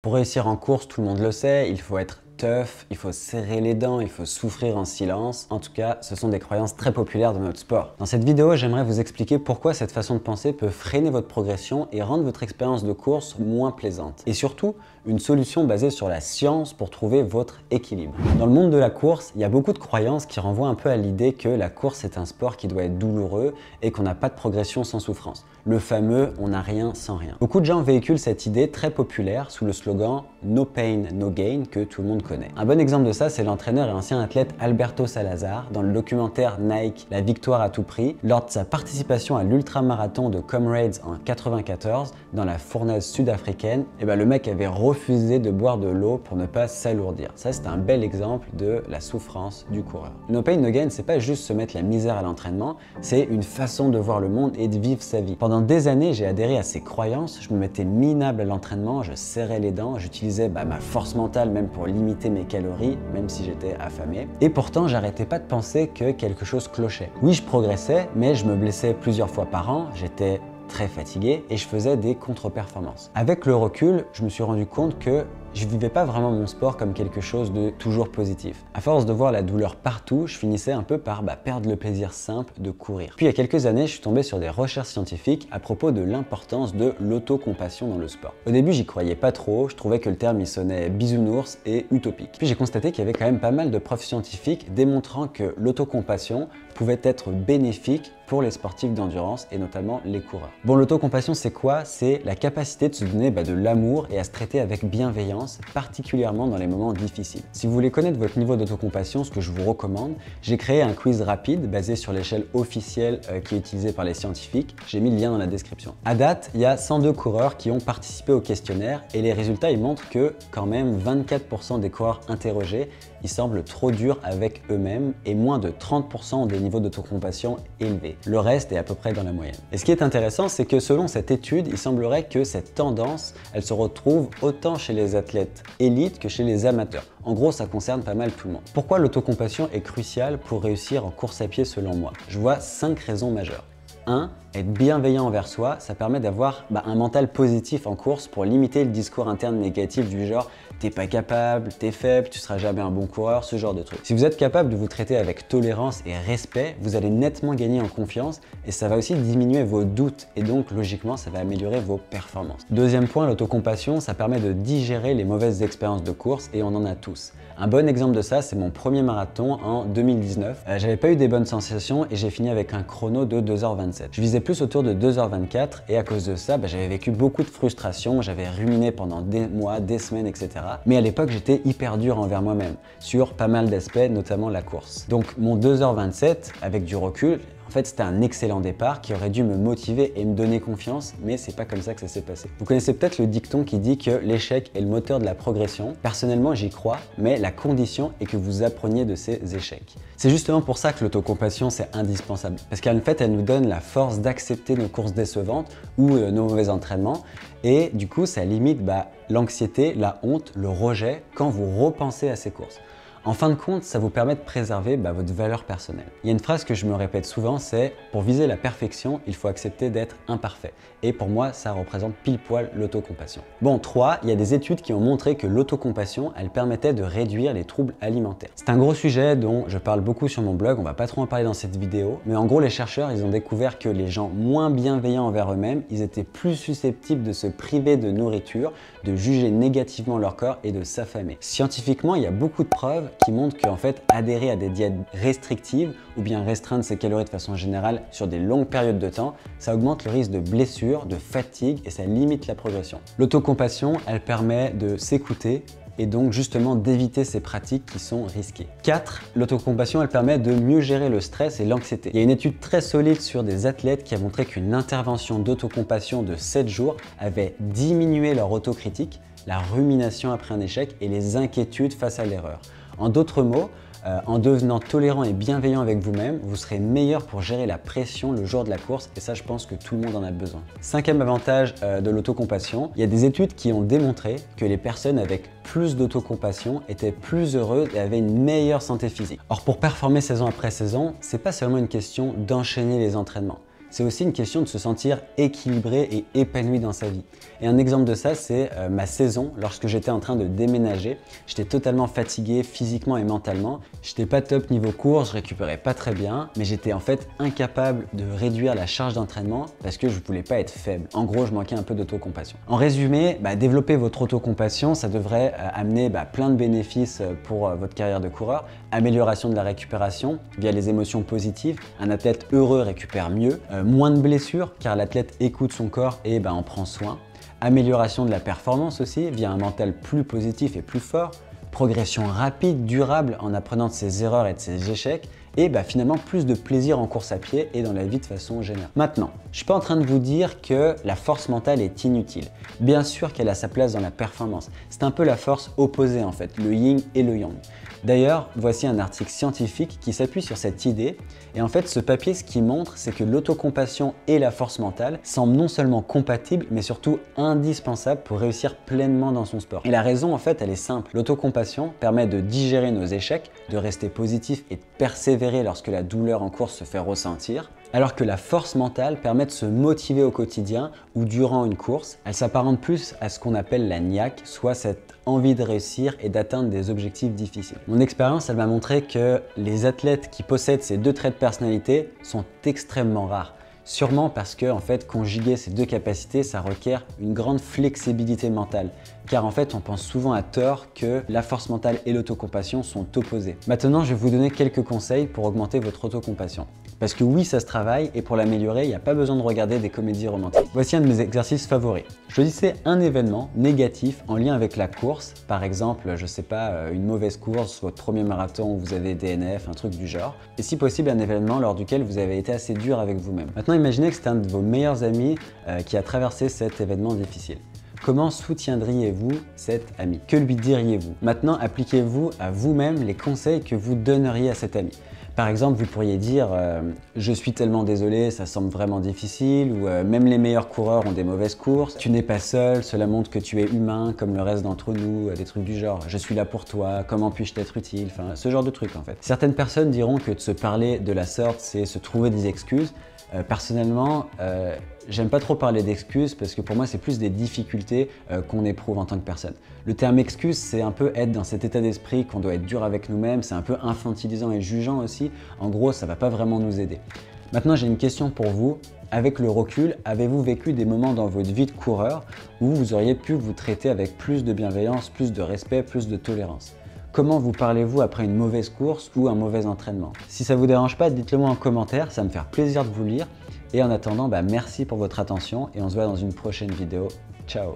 Pour réussir en course, tout le monde le sait, il faut être tough, il faut serrer les dents, il faut souffrir en silence. En tout cas, ce sont des croyances très populaires dans notre sport. Dans cette vidéo, j'aimerais vous expliquer pourquoi cette façon de penser peut freiner votre progression et rendre votre expérience de course moins plaisante. Et surtout, une solution basée sur la science pour trouver votre équilibre. Dans le monde de la course, il y a beaucoup de croyances qui renvoient un peu à l'idée que la course est un sport qui doit être douloureux et qu'on n'a pas de progression sans souffrance. Le fameux « on n'a rien sans rien ». Beaucoup de gens véhiculent cette idée très populaire sous le slogan « No pain, no gain » que tout le monde connaît. Un bon exemple de ça, c'est l'entraîneur et ancien athlète Alberto Salazar dans le documentaire Nike « La victoire à tout prix » lors de sa participation à l'ultramarathon de Comrades en 1994 dans la fournaise sud-africaine. Le mec avait refusé de boire de l'eau pour ne pas s'alourdir. Ça, c'est un bel exemple de la souffrance du coureur. No pain, no gain, c'est pas juste se mettre la misère à l'entraînement, c'est une façon de voir le monde et de vivre sa vie. Pendant des années, j'ai adhéré à ces croyances, je me mettais minable à l'entraînement, je serrais les dents, j'utilisais ma force mentale même pour limiter mes calories, même si j'étais affamé. Et pourtant, j'arrêtais pas de penser que quelque chose clochait. Oui, je progressais, mais je me blessais plusieurs fois par an, j'étais très fatigué et je faisais des contre-performances. Avec le recul, je me suis rendu compte que je vivais pas vraiment mon sport comme quelque chose de toujours positif. À force de voir la douleur partout, je finissais un peu par perdre le plaisir simple de courir. Puis il y a quelques années, je suis tombé sur des recherches scientifiques à propos de l'importance de l'autocompassion dans le sport. Au début, j'y croyais pas trop, je trouvais que le terme il sonnait bisounours et utopique. Puis j'ai constaté qu'il y avait quand même pas mal de preuves scientifiques démontrant que l'autocompassion pouvait être bénéfique pour les sportifs d'endurance et notamment les coureurs. Bon, l'autocompassion, c'est quoi? C'est la capacité de se donner de l'amour et à se traiter avec bienveillance, particulièrement dans les moments difficiles. Si vous voulez connaître votre niveau d'autocompassion, ce que je vous recommande, j'ai créé un quiz rapide basé sur l'échelle officielle qui est utilisée par les scientifiques. J'ai mis le lien dans la description. À date, il y a 102 coureurs qui ont participé au questionnaire et les résultats ils montrent que quand même 24% des coureurs interrogés ils semblent trop durs avec eux-mêmes et moins de 30% ont des niveaux d'autocompassion élevés. Le reste est à peu près dans la moyenne. Et ce qui est intéressant, c'est que selon cette étude, il semblerait que cette tendance, elle se retrouve autant chez les athlètes élites que chez les amateurs. En gros, ça concerne pas mal tout le monde. Pourquoi l'autocompassion est cruciale pour réussir en course à pied selon moi? Je vois 5 raisons majeures. 1. Être bienveillant envers soi, ça permet d'avoir un mental positif en course pour limiter le discours interne négatif du genre « t'es pas capable, t'es faible, tu seras jamais un bon coureur », ce genre de trucs. Si vous êtes capable de vous traiter avec tolérance et respect, vous allez nettement gagner en confiance et ça va aussi diminuer vos doutes et donc logiquement ça va améliorer vos performances. Deuxième point, l'autocompassion, ça permet de digérer les mauvaises expériences de course et on en a tous. Un bon exemple de ça, c'est mon premier marathon en 2019. J'avais pas eu des bonnes sensations et j'ai fini avec un chrono de 2h27. Je visais plus autour de 2h24 et à cause de ça, j'avais vécu beaucoup de frustration, j'avais ruminé pendant des mois, des semaines, etc. Mais à l'époque, j'étais hyper dur envers moi-même sur pas mal d'aspects, notamment la course. Donc mon 2h27, avec du recul, en fait, c'était un excellent départ qui aurait dû me motiver et me donner confiance, mais c'est pas comme ça que ça s'est passé. Vous connaissez peut-être le dicton qui dit que l'échec est le moteur de la progression. Personnellement, j'y crois, mais la condition est que vous appreniez de ces échecs. C'est justement pour ça que l'autocompassion, c'est indispensable. Parce qu'en fait, elle nous donne la force d'accepter nos courses décevantes ou nos mauvais entraînements. Et du coup, ça limite l'anxiété, la honte, le rejet quand vous repensez à ces courses. En fin de compte, ça vous permet de préserver votre valeur personnelle. Il y a une phrase que je me répète souvent, c'est « pour viser la perfection, il faut accepter d'être imparfait ». Et pour moi, ça représente pile poil l'autocompassion. Bon, 3, il y a des études qui ont montré que l'autocompassion, elle permettait de réduire les troubles alimentaires. C'est un gros sujet dont je parle beaucoup sur mon blog, on va pas trop en parler dans cette vidéo, mais en gros, les chercheurs, ils ont découvert que les gens moins bienveillants envers eux-mêmes, ils étaient plus susceptibles de se priver de nourriture, de juger négativement leur corps et de s'affamer. Scientifiquement, il y a beaucoup de preuves qui montrent qu'en fait, adhérer à des diètes restrictives ou bien restreindre ses calories de façon générale sur des longues périodes de temps, ça augmente le risque de blessure, de fatigue et ça limite la progression. L'autocompassion, elle permet de s'écouter et donc justement d'éviter ces pratiques qui sont risquées. 4. L'autocompassion, elle permet de mieux gérer le stress et l'anxiété. Il y a une étude très solide sur des athlètes qui a montré qu'une intervention d'autocompassion de 7 jours avait diminué leur autocritique, la rumination après un échec et les inquiétudes face à l'erreur. En d'autres mots, en devenant tolérant et bienveillant avec vous-même, vous serez meilleur pour gérer la pression le jour de la course et ça, je pense que tout le monde en a besoin. 5e avantage de l'autocompassion, il y a des études qui ont démontré que les personnes avec plus d'autocompassion étaient plus heureuses et avaient une meilleure santé physique. Or, pour performer saison après saison, c'est pas seulement une question d'enchaîner les entraînements. c'est aussi une question de se sentir équilibré et épanoui dans sa vie. Et un exemple de ça, c'est ma saison lorsque j'étais en train de déménager. J'étais totalement fatigué physiquement et mentalement. J'étais pas top niveau course, je récupérais pas très bien, mais j'étais en fait incapable de réduire la charge d'entraînement parce que je voulais pas être faible. En gros, je manquais un peu d'autocompassion. En résumé, développer votre autocompassion, ça devrait amener plein de bénéfices pour votre carrière de coureur. Amélioration de la récupération via les émotions positives. Un athlète heureux récupère mieux. Moins de blessures car l'athlète écoute son corps et en prend soin. Amélioration de la performance aussi via un mental plus positif et plus fort. Progression rapide, durable en apprenant de ses erreurs et de ses échecs. Et finalement plus de plaisir en course à pied et dans la vie de façon générale. Maintenant, je ne suis pas en train de vous dire que la force mentale est inutile. Bien sûr qu'elle a sa place dans la performance. C'est un peu la force opposée en fait, le yin et le yang. D'ailleurs, voici un article scientifique qui s'appuie sur cette idée. Et en fait, ce papier, ce qu'il montre, c'est que l'autocompassion et la force mentale semblent non seulement compatibles, mais surtout indispensables pour réussir pleinement dans son sport. Et la raison, en fait, elle est simple. L'autocompassion permet de digérer nos échecs, de rester positif et de persévérer lorsque la douleur en course se fait ressentir. Alors que la force mentale permet de se motiver au quotidien ou durant une course. Elle s'apparente plus à ce qu'on appelle la niaque, soit cette envie de réussir et d'atteindre des objectifs difficiles. Mon expérience, elle m'a montré que les athlètes qui possèdent ces deux traits de personnalité sont extrêmement rares. Sûrement parce que en fait, conjuguer ces deux capacités, ça requiert une grande flexibilité mentale. Car en fait, on pense souvent à tort que la force mentale et l'autocompassion sont opposées. Maintenant, je vais vous donner quelques conseils pour augmenter votre autocompassion. Parce que oui, ça se travaille et pour l'améliorer, il n'y a pas besoin de regarder des comédies romantiques. Voici un de mes exercices favoris. Choisissez un événement négatif en lien avec la course. Par exemple, je sais pas, une mauvaise course, votre premier marathon où vous avez DNF, un truc du genre. Et si possible, un événement lors duquel vous avez été assez dur avec vous-même. Maintenant, imaginez que c'est un de vos meilleurs amis qui a traversé cet événement difficile. Comment soutiendriez-vous cet ami? Que lui diriez-vous? Maintenant, appliquez-vous à vous-même les conseils que vous donneriez à cet ami. Par exemple, vous pourriez dire je suis tellement désolé, ça semble vraiment difficile » ou même les meilleurs coureurs ont des mauvaises courses. Tu n'es pas seul, cela montre que tu es humain comme le reste d'entre nous », des trucs du genre « je suis là pour toi, comment puis-je t'être utile ?» Enfin, ce genre de trucs en fait. Certaines personnes diront que de se parler de la sorte, c'est se trouver des excuses. Personnellement, j'aime pas trop parler d'excuses parce que pour moi, c'est plus des difficultés qu'on éprouve en tant que personne. Le terme excuse, c'est un peu être dans cet état d'esprit qu'on doit être dur avec nous-mêmes, c'est un peu infantilisant et jugeant aussi. En gros, ça va pas vraiment nous aider. Maintenant, j'ai une question pour vous. Avec le recul, avez-vous vécu des moments dans votre vie de coureur où vous auriez pu vous traiter avec plus de bienveillance, plus de respect, plus de tolérance? Comment vous parlez-vous après une mauvaise course ou un mauvais entraînement? Si ça ne vous dérange pas, dites-le moi en commentaire, ça va me faire plaisir de vous lire. Et en attendant, merci pour votre attention et on se voit dans une prochaine vidéo. Ciao!